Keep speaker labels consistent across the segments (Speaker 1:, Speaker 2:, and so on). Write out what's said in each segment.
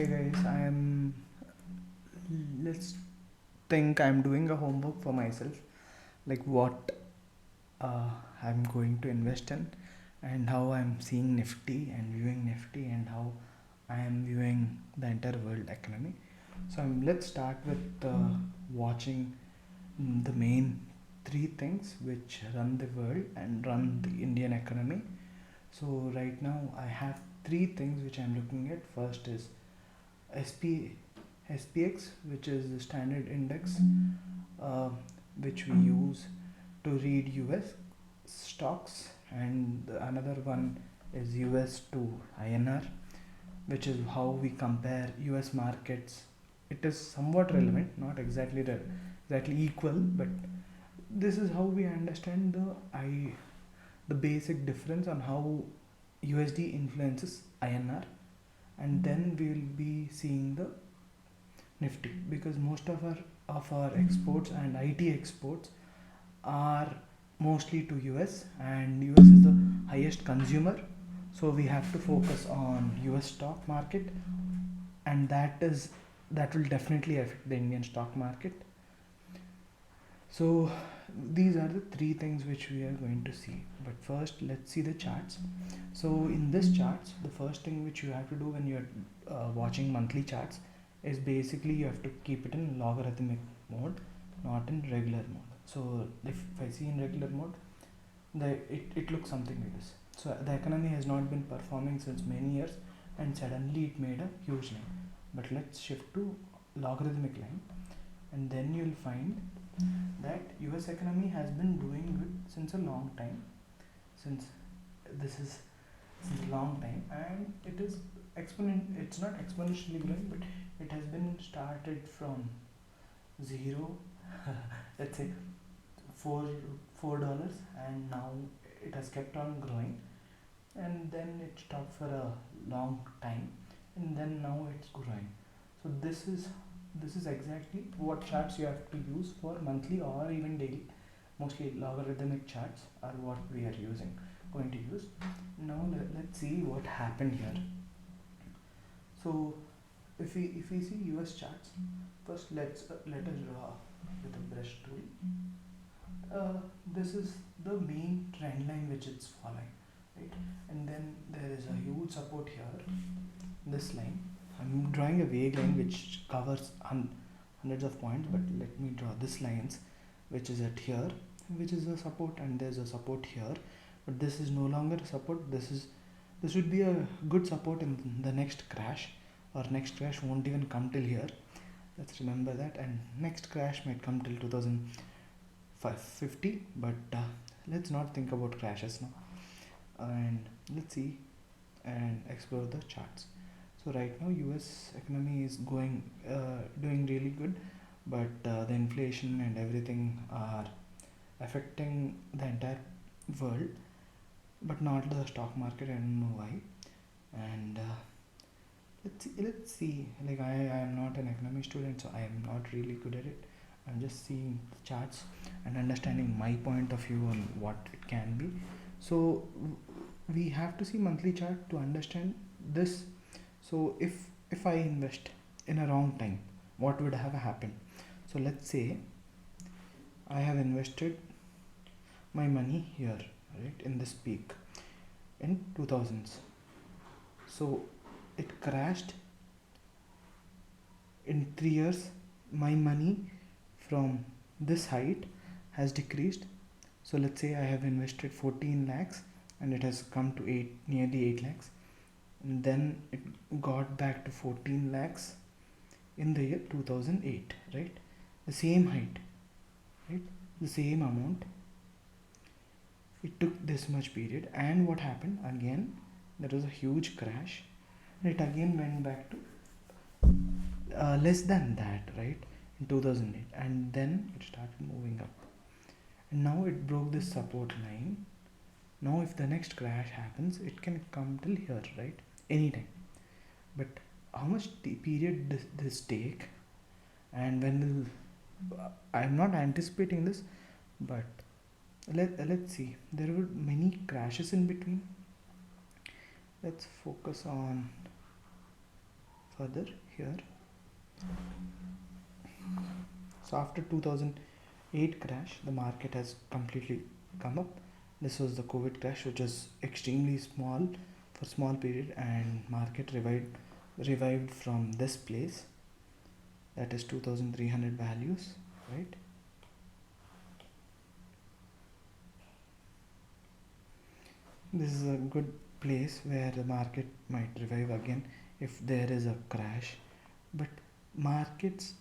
Speaker 1: Hi guys, let's think I'm doing a homework for myself, like what I'm going to invest in, and how I'm seeing Nifty and viewing Nifty, and how I am viewing the entire world economy. So let's start with watching the main three things which run the world and run the Indian economy. So right now I have three things which I'm looking at. First is SP, SPX, which is the standard index, uh, which we use to read US stocks, and another one is US to INR, which is how we compare US markets. It is somewhat relevant, not exactly equal, but this is how we understand the basic difference on how USD influences INR, and then we will be seeing the Nifty, because most of our exports and IT exports are mostly to US, and US is the highest consumer, so we have to focus on US stock market, and that will definitely affect the Indian stock market. So these are the three things which we are going to see. But first, let's see the charts. So in this charts, the first thing which you have to do when you're watching monthly charts is basically you have to keep it in logarithmic mode, not in regular mode. So if I see in regular mode, it looks something like this. So the economy has not been performing since many years, and suddenly it made a huge line. But let's shift to logarithmic line, and then you'll find that US economy has been doing good since a long time, since this is since a long time, and it is it's not exponentially growing, but it has been started from zero let's say $4, and now it has kept on growing, and then it stopped for a long time, and then now it's growing. So this is exactly what charts you have to use for monthly or even daily. Mostly logarithmic charts are what we are going to use. Now let's see what happened here. So if we see US charts, first let us draw with a brush tool. This is the main trend line which it's following, right? And then there is a huge support here. This line, I'm drawing a vague line which covers hundreds of points, but let me draw this lines, which is at here, which is a support, and there's a support here, but this is no longer a support. This would be a good support in the next crash, or next crash won't even come till here. Let's remember that, and next crash might come till 2050, but let's not think about crashes now, and let's see and explore the charts. So right now US economy is doing really good, but the inflation and everything are affecting the entire world, but not the stock market. I don't know why. And let's see. Like I am not an economy student, so I am not really good at it. I'm just seeing the charts and understanding my point of view on what it can be. So we have to see monthly chart to understand this. So if I invest in a wrong time, what would have happened? So let's say I have invested my money here, right, in this peak in 2000s. So it crashed in 3 years. My money from this height has decreased. So let's say I have invested 14 lakhs and it has come to nearly 8 lakhs, and then it got back to 14 lakhs in the year 2008, right? The same height, right? The same amount. It took this much period, and what happened again? There was a huge crash, and it again went back to less than that, right? In 2008, and then it started moving up, and now it broke this support line. Now, if the next crash happens, it can come till here, right? Anytime. But how much period does this take, and when will I'm not anticipating this, but let's see. There were many crashes in between. Let's focus on further here. So after 2008 crash, the market has completely come up. This was the COVID crash, which was extremely small for small period, and market revived from this place, that is 2300 values, right? This is a good place where the market might revive again if there is a crash. But markets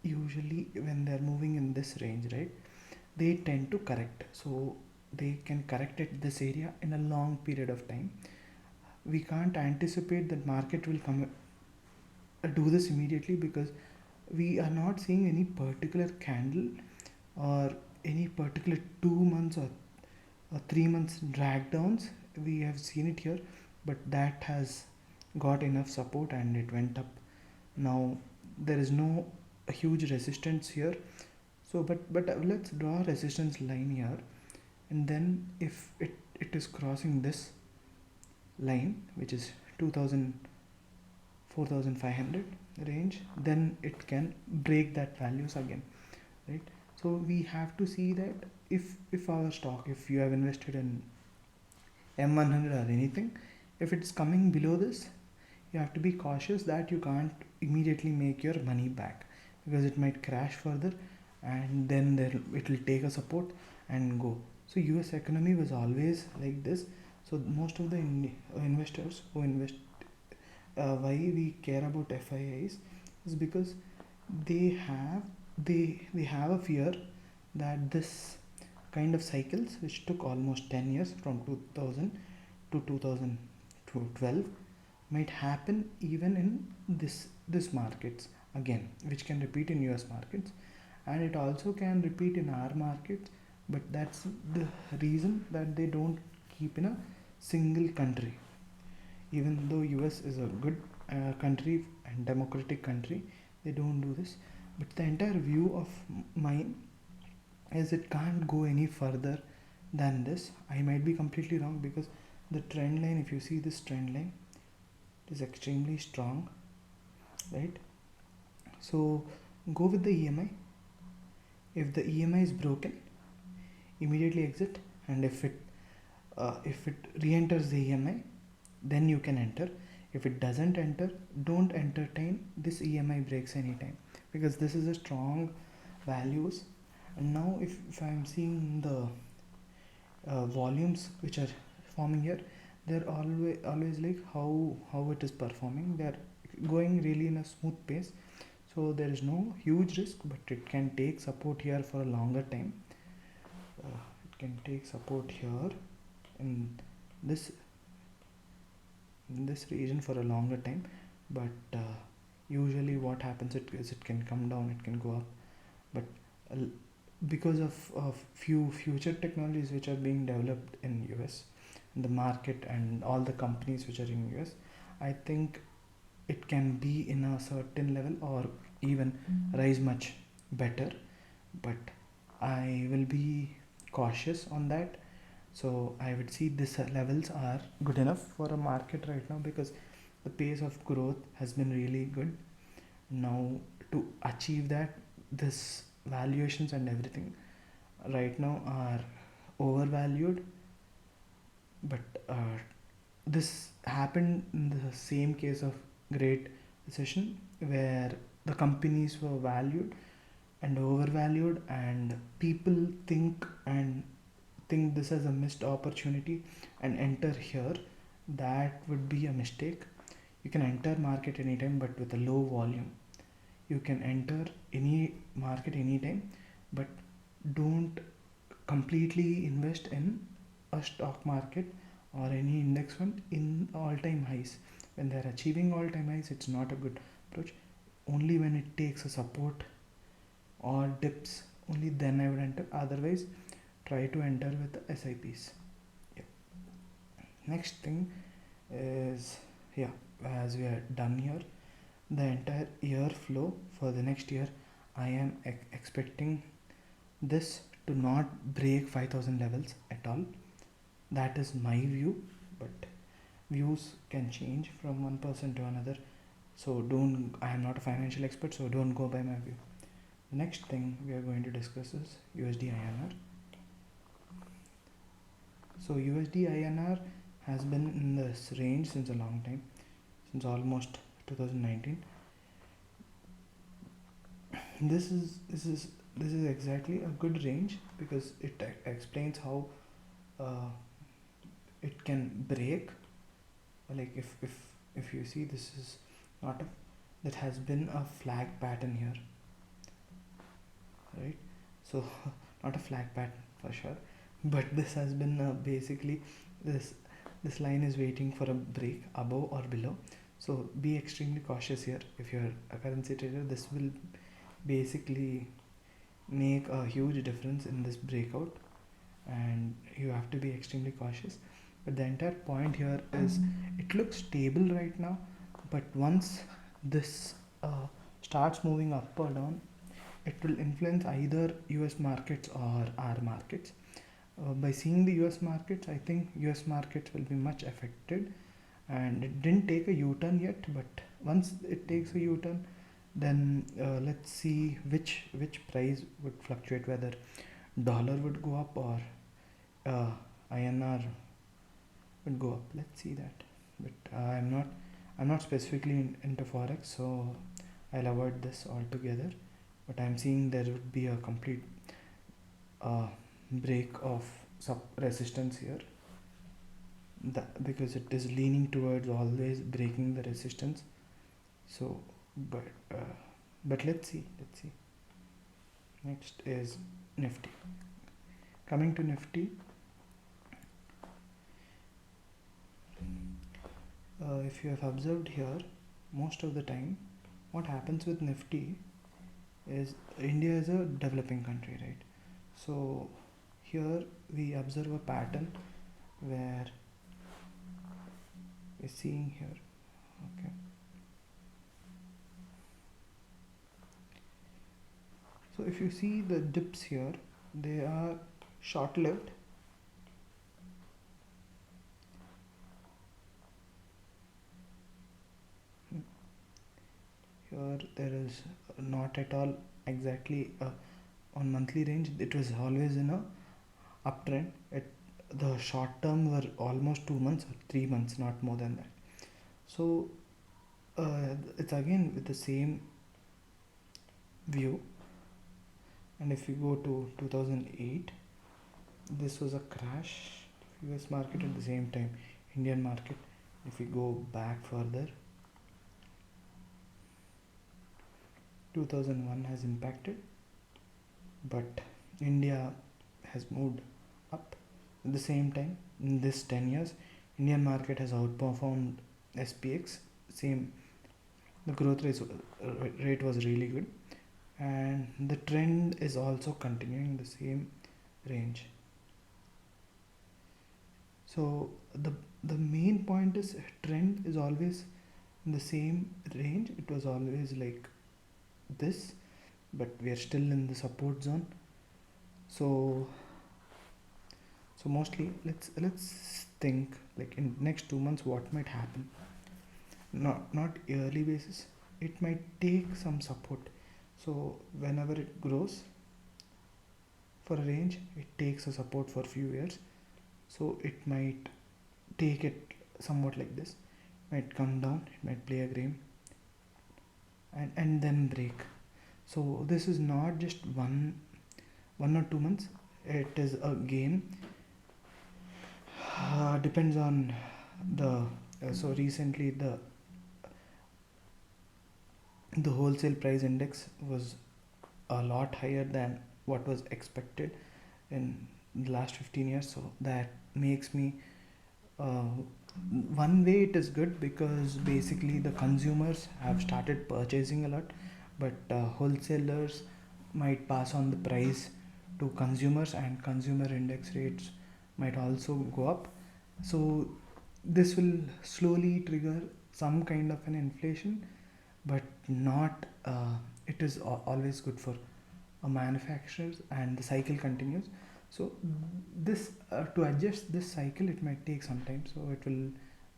Speaker 1: usually, when they're moving in this range, right, they tend to correct. So they can correct at this area in a long period of time. We can't anticipate that market will come do this immediately, because we are not seeing any particular candle or any particular 2 months or 3 months drag downs. We have seen it here, but that has got enough support and it went up. Now there is no huge resistance here. So but let's draw a resistance line here, and then if it is crossing this line, which is 2000 4500 range, then it can break that values again, right? So we have to see that if our stock, if you have invested in M100 or anything, if it's coming below this, you have to be cautious that you can't immediately make your money back, because it might crash further, and then it will take a support and go. So US economy was always like this. So most of the investors who invest, why we care about FIIs is because they have they have a fear that this kind of cycles, which took almost 10 years from 2000 to 2012, might happen even in this markets again, which can repeat in US markets, and it also can repeat in our markets. But that's the reason that they don't keep in a single country. Even though US is a good country and democratic country, they don't do this. But the entire view of mine is it can't go any further than this. I might be completely wrong, because the trend line, if you see this trend line, it is extremely strong, right? So go with the EMI. If the EMI is broken, immediately exit, and if it re-enters the EMI, then you can enter. If it doesn't enter, don't entertain this EMI breaks anytime, because this is a strong values. And now if I'm seeing the volumes which are forming here, they're always like how it is performing. They're going really in a smooth pace, so there is no huge risk, but it can take support here for a longer time. It can take support here in this region for a longer time, but usually what happens is it can come down, it can go up. But because of few future technologies which are being developed in US, in the market, and all the companies which are in US, I think it can be in a certain level or even rise much better. But I will be cautious on that. So I would see this levels are good enough for a market right now, because the pace of growth has been really good. Now to achieve that, this valuations and everything right now are overvalued. But this happened in the same case of Great Recession, where the companies were valued and overvalued, and people think this as a missed opportunity and enter here. That would be a mistake. You can enter market anytime, but with a low volume. You can enter any market anytime, but don't completely invest in a stock market or any index fund in all-time highs. When they're achieving all-time highs, it's not a good approach. Only when it takes a support or dips, only then I would enter. Otherwise, try to enter with the SIPs. Yeah. Next thing is, yeah, as we are done here, the entire year flow for the next year, I am expecting this to not break 5000 levels at all. That is my view, but views can change from one person to another. So don't, I am not a financial expert, so don't go by my view. The next thing we are going to discuss is USD INR. So USD INR has been in this range since a long time, since almost 2019. This is exactly a good range because it explains how uh, it can break. Like if you see, this is not a, that has been a flag pattern here, right? So not a flag pattern for sure, but this has been basically this this line is waiting for a break above or below. So be extremely cautious here. If you're a currency trader, this will basically make a huge difference in this breakout, and you have to be extremely cautious. But the entire point here is it looks stable right now, but once this starts moving up or down, it will influence either US markets or our markets. By seeing the US markets, I think US markets will be much affected, and it didn't take a U-turn yet, but once it takes a U-turn, then let's see which price would fluctuate, whether dollar would go up or uh, INR would go up. Let's see that. But I'm not specifically into forex, so I'll avoid this altogether. But I'm seeing there would be a complete break of sub resistance here. Because it is leaning towards always breaking the resistance. So, but uh, but let's see. Next is Nifty. Coming to Nifty, if you have observed here, most of the time, what happens with Nifty is India is a developing country, right? So here we observe a pattern where we're seeing here. Okay. So if you see the dips here, they are short-lived. Here there is not at all exactly on monthly range. It was always in a uptrend. The short term were almost 2 months or 3 months, not more than that. So it's again with the same view. And if you go to 2008, this was a crash. US market at the same time, Indian market. If we go back further, 2001 has impacted, but India has moved up. At the same time, in this 10 years, Indian market has outperformed SPX. Same, the growth rate was really good, and the trend is also continuing the same range. So the main point is trend is always in the same range. It was always like this, but we are still in the support zone. So mostly let's think like in next 2 months what might happen. Not yearly basis. It might take some support. So whenever it grows for a range, it takes a support for a few years. So it might take it somewhat like this. It might come down. It might play a game, and then break. So this is not just one or 2 months. It is a game. Depends on the so recently the wholesale price index was a lot higher than what was expected in the last 15 years. So that makes me uh, one way it is good because basically the consumers have started purchasing a lot, but wholesalers might pass on the price to consumers, and consumer index rates might also go up. So this will slowly trigger some kind of an inflation, but not it is always good for manufacturers, and the cycle continues. So this to adjust this cycle, it might take some time. So it will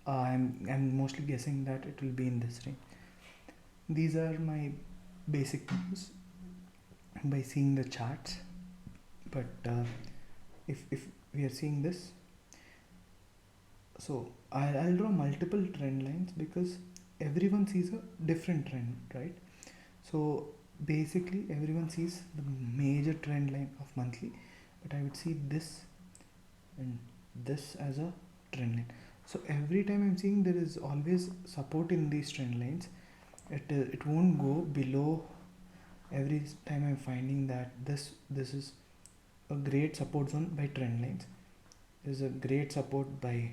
Speaker 1: I'm mostly guessing that it will be in this range. these are my basic views by seeing the charts. But if we are seeing this, so I'll draw multiple trend lines because everyone sees a different trend, right? So basically everyone sees the major trend line of monthly, but I would see this and this as a trend line. So every time I'm seeing there is always support in these trend lines. It won't go below. Every time I'm finding that this is a great support zone by trend lines. This is a great support by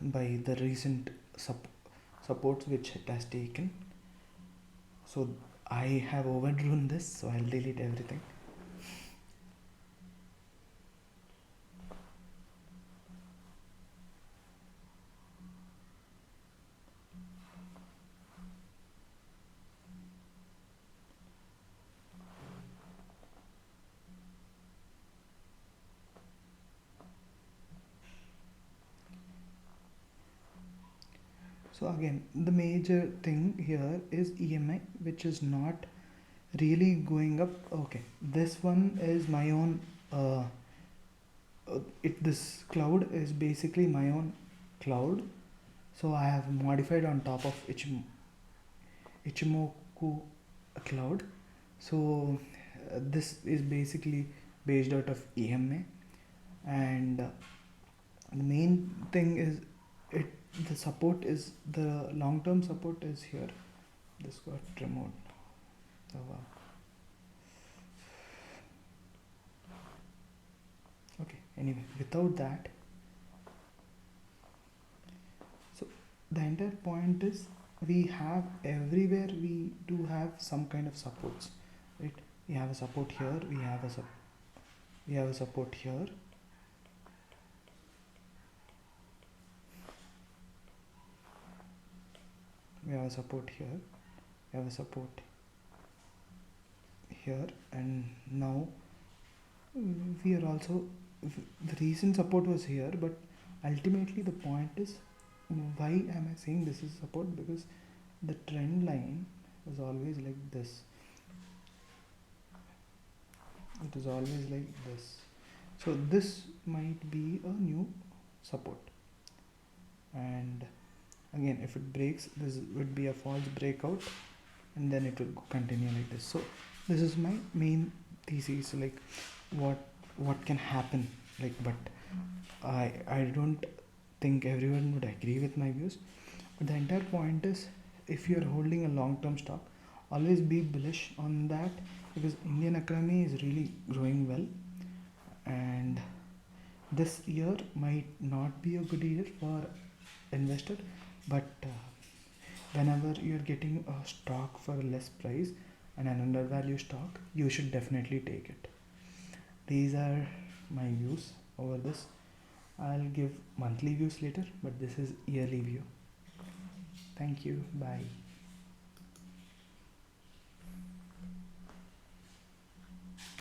Speaker 1: the recent supports which it has taken. So I have overdrawn this, so I'll delete everything. So again, the major thing here is EMI, which is not really going up. Okay, this one is my own. This cloud is basically my own cloud. So I have modified on top of Ichimoku cloud. So this is basically based out of EMA, and the main thing is it. The support is the long-term support is here. This got removed. Oh wow. Okay. Anyway, without that, so the entire point is we have everywhere we do have some kind of supports, right? We have a support here. We have a support here. We have a support here. We have a support here, and now we are also, the recent support was here, but ultimately the point is, why am I saying this is support? Because the trend line was always like this. It is always like this. So this might be a new support, and again if it breaks, this would be a false breakout, and then it will continue like this. So this is my main thesis, like what can happen, like, but I don't think everyone would agree with my views. But the entire point is, if you are holding a long term stock, always be bullish on that, because Indian economy is really growing well, and this year might not be a good year for investor, but whenever you're getting a stock for less price and an undervalued stock, you should definitely take it. These are my views over this. I'll give monthly views later, but this is yearly view. Thank you. Bye.